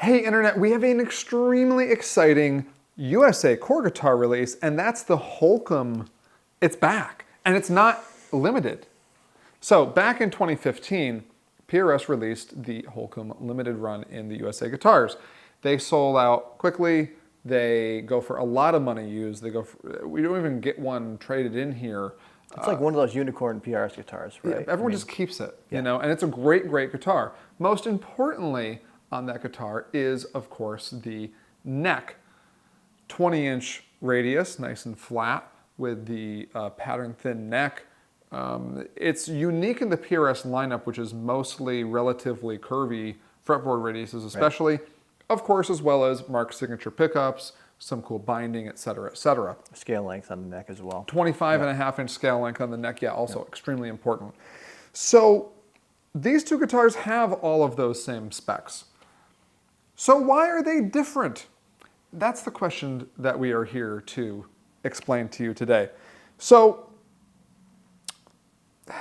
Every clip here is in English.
Hey Internet, we have an extremely exciting USA core guitar release, and that's the Holcomb. It's back, and it's not limited. So back in 2015, PRS released the Holcomb limited run in the USA guitars. They sold out quickly. They go for a lot of money used. They go for, we don't even get one traded in here. It's like one of those unicorn PRS guitars, right? Yeah, everyone just keeps it, you know, and it's a great, great guitar. Most importantly on that guitar is, of course, the neck. 20-inch radius, nice and flat with the pattern thin neck. It's unique in the PRS lineup, which is mostly relatively curvy fretboard radiuses, especially, of course, as well as Mark's signature pickups, some cool binding, et cetera, et cetera. Scale length on the neck as well. 25.5-inch scale length on the neck, also extremely important. So these two guitars have all of those same specs. So why are they different? That's the question that we are here to explain to you today. So,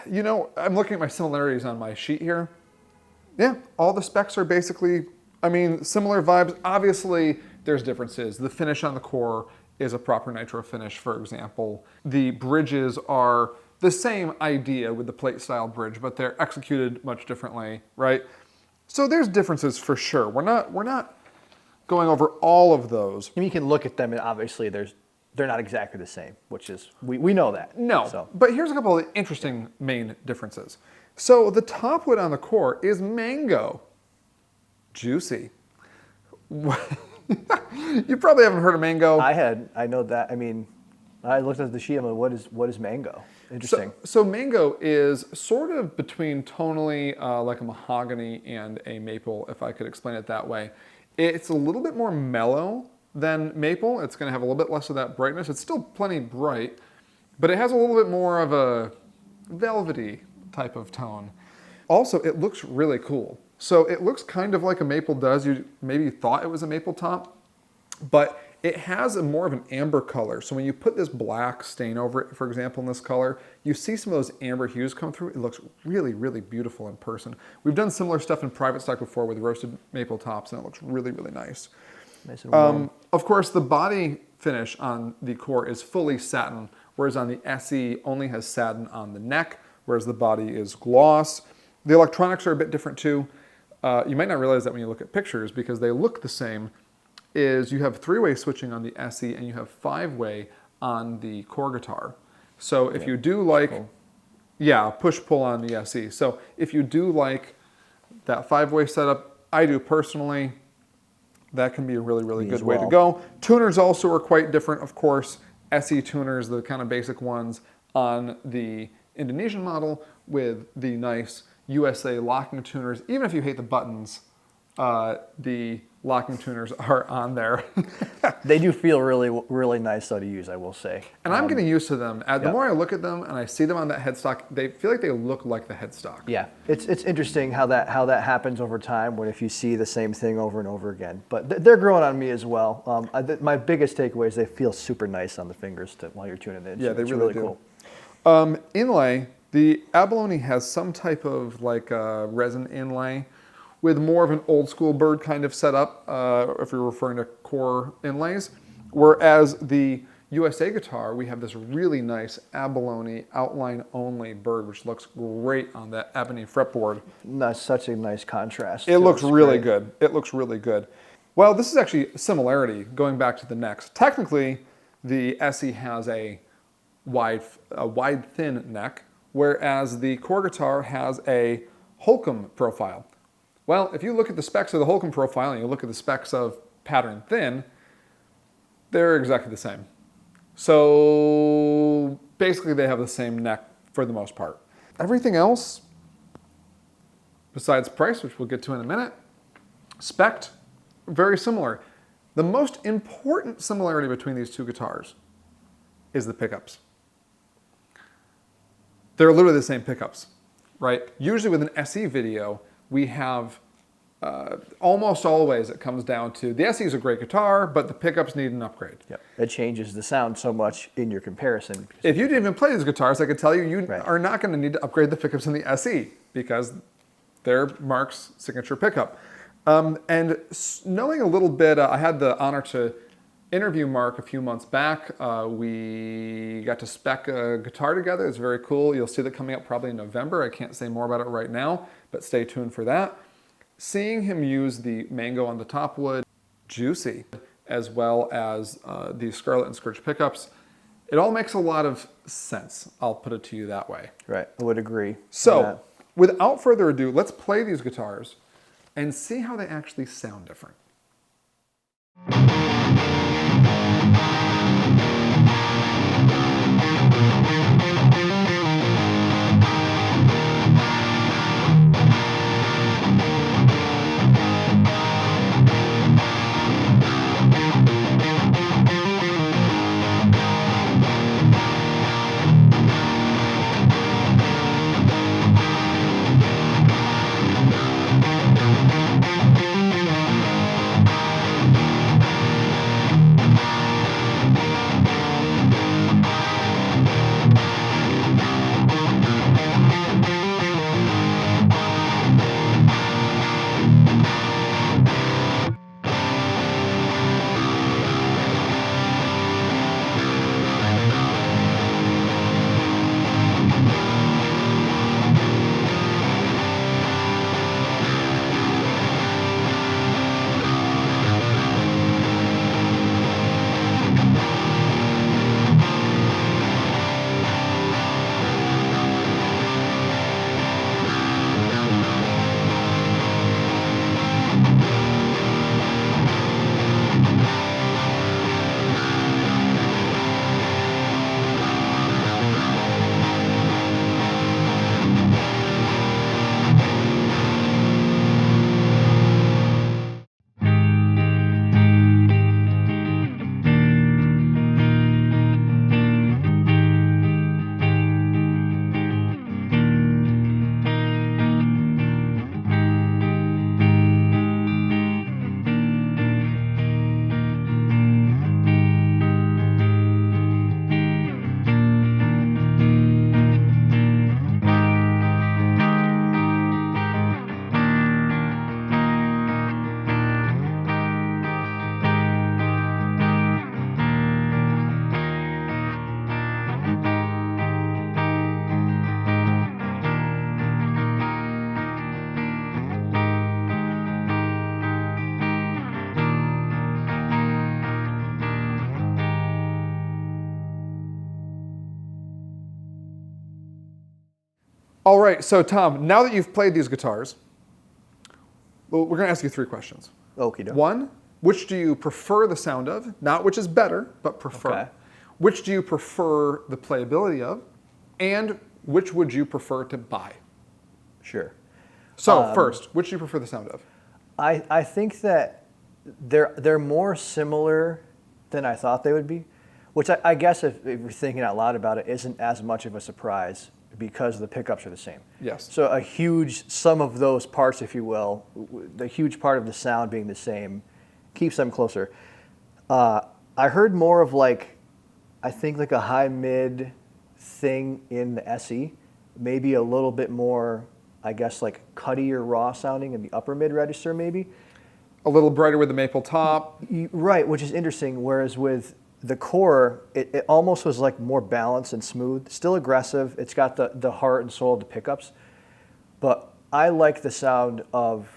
you know, I'm looking at my similarities on my sheet here. Yeah, all the specs are basically, I mean, similar vibes. Obviously, there's differences. The finish on the core is a proper nitro finish, for example. The bridges are the same idea with the plate style bridge, but they're executed much differently, right? So there's differences for sure. We're not going over all of those. And you can look at them and obviously they're not exactly the same, which is, we know that. No, so. But here's a couple of interesting main differences. So the top wood on the core is mango. Juicy. You probably haven't heard of mango. I know that. I mean, I looked at the sheet. I'm like, what is mango? Interesting. So mango is sort of between tonally like a mahogany and a maple, if I could explain it that way. It's a little bit more mellow than maple. It's going to have a little bit less of that brightness. It's still plenty bright, but it has a little bit more of a velvety type of tone. Also, it looks really cool. So it looks kind of like a maple does. You maybe thought it was a maple top, but it has a more of an amber color. So when you put this black stain over it, for example, in this color, you see some of those amber hues come through. It looks really, really beautiful in person. We've done similar stuff in private stock before with roasted maple tops, and it looks really, really nice. Nice and warm. Of course, the body finish on the core is fully satin, whereas on the SE only has satin on the neck, whereas the body is gloss. The electronics are a bit different too. You might not realize that when you look at pictures because they look the same. Is you have 3-way switching on the SE and you have 5-way on the core guitar. So if you do like, push-pull on the SE. So if you do like that 5-way setup, I do personally, that can be a really, really good way to go. Tuners also are quite different, of course. SE tuners, the kind of basic ones on the Indonesian model with the nice USA locking tuners. Even if you hate the buttons, the locking tuners are on there. They do feel really, really nice though to use, I will say. And I'm getting used to them. The more I look at them and I see them on that headstock, they feel like they look like the headstock. Yeah, it's interesting how that happens over time when if you see the same thing over and over again. But they're growing on me as well. My biggest takeaway is they feel super nice on the fingers while you're tuning it. Yeah, they really do. Cool. Inlay, the abalone has some type of like resin inlay with more of an old school bird kind of setup, if you're referring to core inlays. Whereas the USA guitar, we have this really nice abalone outline only bird, which looks great on that ebony fretboard. That's such a nice contrast. It looks really good. It looks really good. Well, this is actually a similarity going back to the necks. Technically, the SE has a wide thin neck, whereas the core guitar has a Holcomb profile. Well, if you look at the specs of the Holcomb profile and you look at the specs of pattern thin, they're exactly the same. So basically they have the same neck for the most part. Everything else, besides price, which we'll get to in a minute, spec'd, very similar. The most important similarity between these two guitars is the pickups. They're literally the same pickups, right? Usually with an SE video, we have almost always it comes down to the SE is a great guitar, but the pickups need an upgrade. Yep. It changes the sound so much in your comparison. If you didn't even play these guitars, I could tell you, you are not going to need to upgrade the pickups in the SE because they're Mark's signature pickup. Knowing a little bit, I had the honor to interview Mark a few months back. We got to spec a guitar together. It's very cool. You'll see that coming up probably in November. I can't say more about it right now, but stay tuned for that. Seeing him use the mango on the top wood, juicy, as well as the Scarlet and Scourge pickups, it all makes a lot of sense. I'll put it to you that way. Right, I would agree. So, without further ado, let's play these guitars and see how they actually sound different. All right, so Tom, now that you've played these guitars, well, we're going to ask you 3 questions. Okie doke. 1, which do you prefer the sound of? Not which is better, but prefer. Okay. Which do you prefer the playability of? And which would you prefer to buy? Sure. So first, which do you prefer the sound of? I think that they're more similar than I thought they would be, which I guess if you're thinking out loud about it, isn't as much of a surprise because the pickups are the same. Yes. So a huge sum of those parts, if you will, the huge part of the sound being the same, keeps them closer. I heard more of I think like a high mid thing in the SE, maybe a little bit more, I guess like cutty or raw sounding in the upper mid register maybe. A little brighter with the maple top. Right, which is interesting, whereas with the core, it almost was like more balanced and smooth, still aggressive. It's got the heart and soul of the pickups, but I like the sound of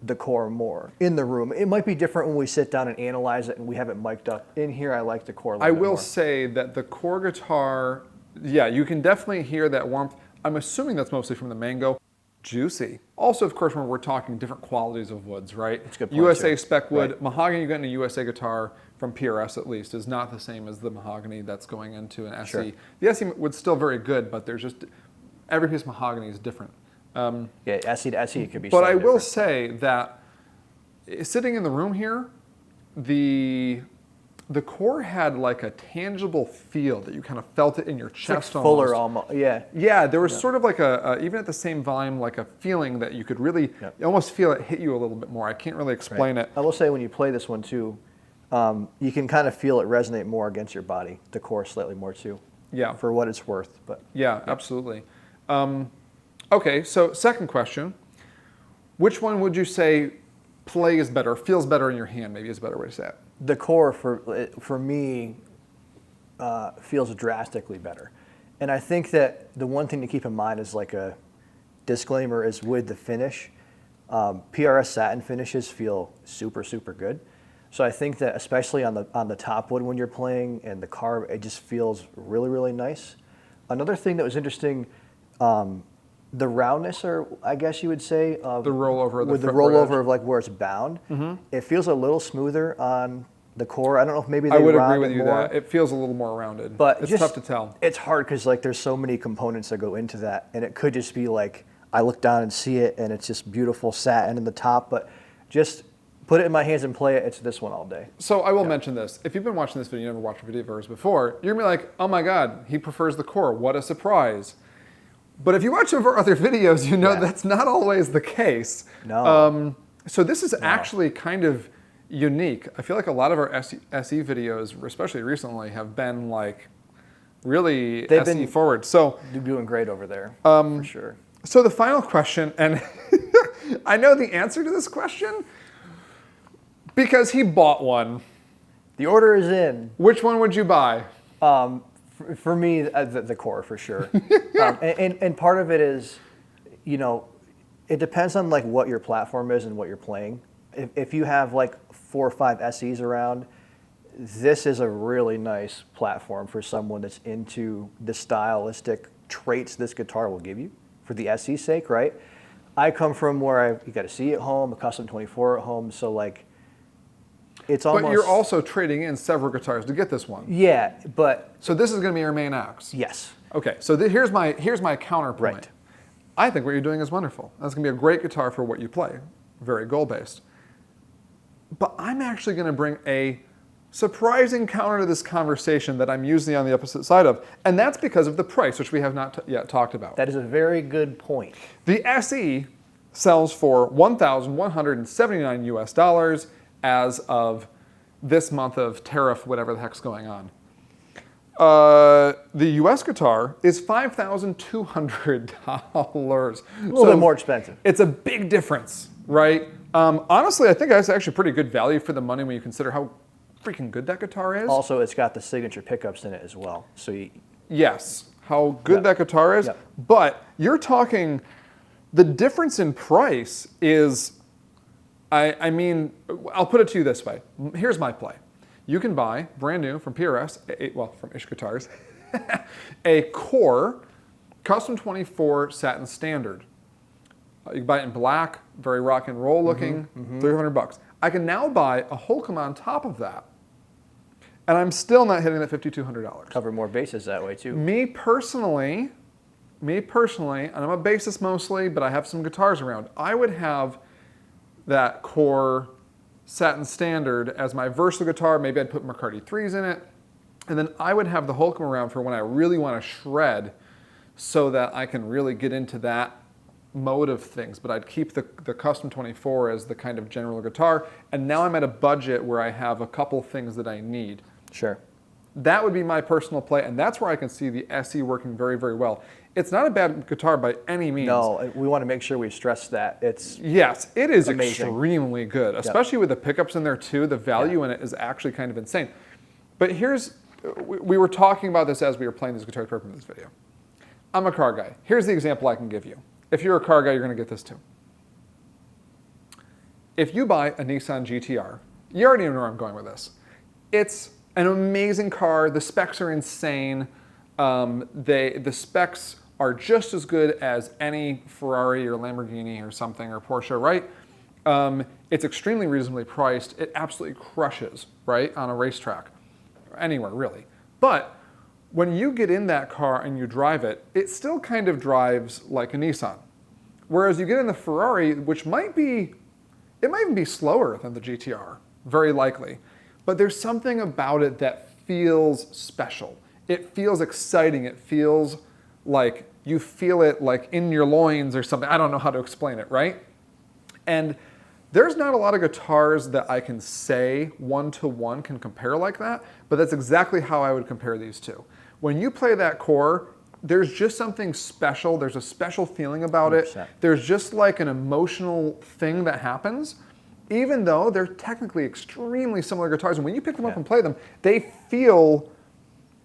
the core more in the room. It might be different when we sit down and analyze it and we have it mic'd up. In here, I like the core a little bit more. I will say that the core guitar, yeah, you can definitely hear that warmth. I'm assuming that's mostly from the mango. Juicy. Also, of course, when we're talking different qualities of woods, right? That's a good point, USA too. spec wood, Right. mahogany you get in a USA guitar from PRS at least is not the same as the mahogany that's going into an SE. Sure. The SE wood's still very good, but there's just, every piece of mahogany is different. Yeah, SE to SE, it could be But I slightly will different. say that sitting in the room here, the core had like a tangible feel that you kind of felt it in your It's chest like fuller almost. almost, yeah. Yeah, there was sort of like even at the same volume, like a feeling that you could really, Yep. you almost feel it hit you a little bit more. I can't really explain it. I will say when you play this one too, you can kind of feel it resonate more against your body, the core slightly more too. Yeah. For what it's worth, but. Yeah, absolutely. Okay, so second question. Which one would you say plays better, feels better in your hand, maybe is a better way to say it. The core for me feels drastically better. And I think that the one thing to keep in mind is like a disclaimer is with the finish, PRS satin finishes feel super, super good. So I think that especially on the top wood when you're playing and the carb, it just feels really, really nice. Another thing that was interesting, the roundness, or I guess you would say, of the rollover with the rollover of like where it's bound, it feels a little smoother on the core. I don't know if maybe they I would round agree with it you more, that it feels a little more rounded, but it's just, tough to tell. It's hard because like there's so many components that go into that, and it could just be like I look down and see it, and it's just beautiful satin in the top, but just put it in my hands and play it. It's this one all day. So I will mention this. If you've been watching this video, you never watched video of ours before, you're going to be like, oh my God, he prefers the core. What a surprise. But if you watch some of our other videos, you know that's not always the case. No. So this is actually kind of unique. I feel like a lot of our SE videos, especially recently, have been like really SE forward. So you're doing great over there, for sure. So the final question, and I know the answer to this question because he bought one. The order is in. Which one would you buy? For me, the core for sure. And part of it is, you know, it depends on like what your platform is and what you're playing. If you have like 4 or 5 SEs around, this is a really nice platform for someone that's into the stylistic traits this guitar will give you for the SE's sake, right? I come from where you got a C at home, a custom 24 at home, so like it's almost. But you're also trading in several guitars to get this one. Yeah, but. So this is going to be your main axe. Yes. Okay, so here's my counterpoint. Right. I think what you're doing is wonderful. That's going to be a great guitar for what you play, very goal-based. But I'm actually going to bring a surprising counter to this conversation that I'm usually on the opposite side of, and that's because of the price, which we have not yet talked about. That is a very good point. The SE sells for $1,179 US as of this month of tariff, whatever the heck's going on. The US guitar is $5,200. A little bit more expensive. It's a big difference, right? Honestly, I think that's actually pretty good value for the money when you consider how freaking good that guitar is. Also, it's got the signature pickups in it as well. So yes, how good that guitar is. Yep. But you're talking, the difference in price is, I mean, I'll put it to you this way. Here's my play. You can buy, brand new from PRS, from Ish Guitars, a core custom 24 satin standard. You can buy it in black, very rock and roll looking, $300. I can now buy a Holcomb on top of that, and I'm still not hitting that $5,200. cover more bases that way too. Me personally, and I'm a bassist mostly, but I have some guitars around, I would have that core satin standard as my versatile guitar. Maybe I'd put McCarty 3s in it, and then I would have the Holcomb around for when I really want to shred so that I can really get into that mode of things, but I'd keep the custom 24 as the kind of general guitar, and now I'm at a budget where I have a couple things that I need. Sure. That would be my personal play, and that's where I can see the SE working very, very well. It's not a bad guitar by any means. No, we want to make sure we stress that. Yes, it is amazing. extremely good, especially with the pickups in there too. The value in it is actually kind of insane. But we were talking about this as we were playing these guitars prepping this video. I'm a car guy. Here's the example I can give you. If you're a car guy, you're going to get this too. If you buy a Nissan GTR, you already know where I'm going with this. It's an amazing car. The specs are insane. The specs are just as good as any Ferrari or Lamborghini or something, or Porsche, right? It's extremely reasonably priced. It absolutely crushes, right, on a racetrack, anywhere really. But when you get in that car and you drive it, it still kind of drives like a Nissan. Whereas you get in the Ferrari, which it might even be slower than the GTR, very likely. But there's something about it that feels special. It feels exciting. It feels like you feel it like in your loins or something. I don't know how to explain it, right? And there's not a lot of guitars that I can say one-to-one can compare like that, but that's exactly how I would compare these two. When you play that core, there's just something special. There's a special feeling about 100%. It. There's just like an emotional thing that happens. even though they're technically extremely similar guitars, and when you pick them up and play them, they feel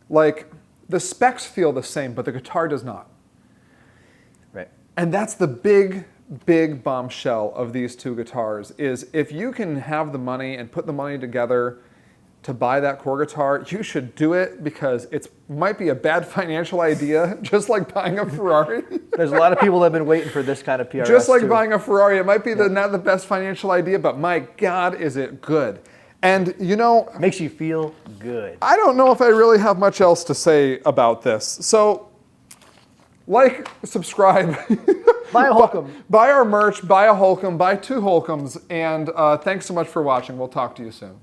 like the specs feel the same, but the guitar does not. Right. And that's the big bombshell of these two guitars, is if you can have the money and put the money together to buy that core guitar, you should do it, because it might be a bad financial idea, just like buying a Ferrari. There's a lot of people that have been waiting for this kind of PRS Just like too. buying a Ferrari, it might be not the best financial idea, but my God, is it good. And you know, Makes you feel good. I don't know if I really have much else to say about this. So, like, subscribe. Buy a Holcomb. Buy our merch, buy a Holcomb, buy 2 Holcombs, and thanks so much for watching. We'll talk to you soon.